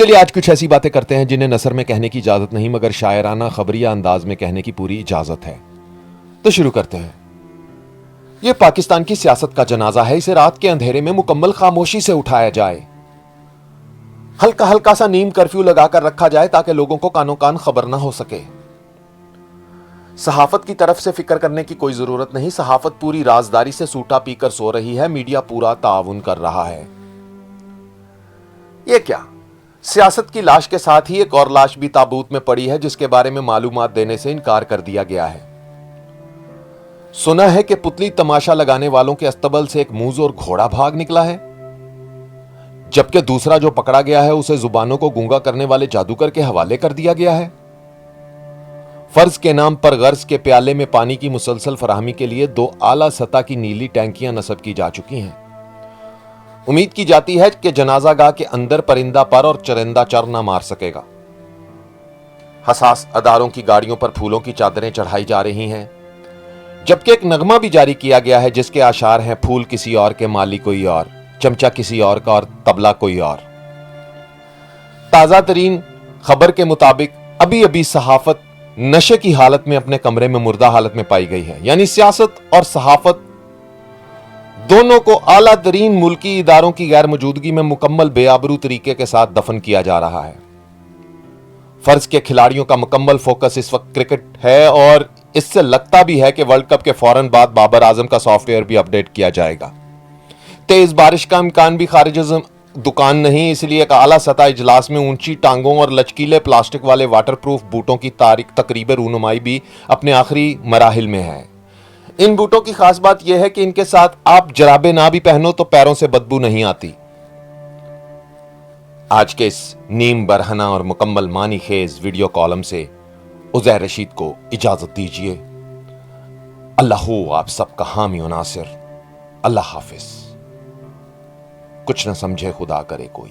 چلیے آج کچھ ایسی باتیں کرتے ہیں جنہیں نثر میں کہنے کی اجازت نہیں مگر شاعرانہ خبریہ انداز میں کہنے کی پوری اجازت ہے. تو شروع کرتے ہیں. یہ پاکستان کی سیاست کا جنازہ ہے. اسے رات کے اندھیرے میں مکمل خاموشی سے اٹھایا جائے. ہلکا ہلکا سا نیم کرفیو لگا کر رکھا جائے تاکہ لوگوں کو کانوں کان خبر نہ ہو سکے. صحافت کی طرف سے فکر کرنے کی کوئی ضرورت نہیں. صحافت پوری رازداری سے سوٹا پی کر سو رہی ہے. میڈیا پورا تعاون کر رہا ہے. یہ کیا؟ سیاست کی لاش کے ساتھ ہی ایک اور لاش بھی تابوت میں پڑی ہے جس کے بارے میں معلومات دینے سے انکار کر دیا گیا ہے. سنا ہے کہ پتلی تماشا لگانے والوں کے استبل سے ایک موز اور گھوڑا بھاگ نکلا ہے، جبکہ دوسرا جو پکڑا گیا ہے اسے زبانوں کو گونگا کرنے والے جادوگر کے حوالے کر دیا گیا ہے. فرض کے نام پر غرض کے پیالے میں پانی کی مسلسل فراہمی کے لیے 2 اعلیٰ سطح کی نیلی ٹینکیاں نصب کی جا چکی ہیں. امید کی جاتی ہے کہ جنازہ گاہ کے اندر پرندہ پر اور چرندہ چر نہ مار سکے گا. حساس اداروں کی گاڑیوں پر پھولوں کی چادریں چڑھائی جا رہی ہیں، جبکہ ایک نغمہ بھی جاری کیا گیا ہے جس کے اشعار ہیں: پھول کسی اور کے، مالی کوئی اور، چمچہ کسی اور کا اور طبلہ کوئی اور. تازہ ترین خبر کے مطابق ابھی ابھی صحافت نشے کی حالت میں اپنے کمرے میں مردہ حالت میں پائی گئی ہے. یعنی سیاست اور صحافت دونوں کو اعلیٰ ترین ملکی اداروں کی غیر موجودگی میں مکمل بے آبرو طریقے کے ساتھ دفن کیا جا رہا ہے. فرض کے کھلاڑیوں کا مکمل فوکس اس وقت کرکٹ ہے اور اس سے لگتا بھی ہے کہ ورلڈ کپ کے فوراً بعد بابر اعظم کا سافٹ ویئر بھی اپڈیٹ کیا جائے گا. تیز بارش کا امکان بھی خارج دکان نہیں، اس لیے ایک اعلیٰ سطح اجلاس میں اونچی ٹانگوں اور لچکیلے پلاسٹک والے واٹر پروف بوٹوں کی تقریبی رونمائی بھی اپنے آخری مراحل میں ہے. ان بوٹوں کی خاص بات یہ ہے کہ ان کے ساتھ آپ جرابیں نہ بھی پہنو تو پیروں سے بدبو نہیں آتی. آج کے اس نیم برہنہ اور مکمل معنی خیز ویڈیو کالم سے عزیر رشید کو اجازت دیجیے. اللہ ہو آپ سب کا حامی و ناصر. اللہ حافظ. کچھ نہ سمجھے خدا کرے کوئی.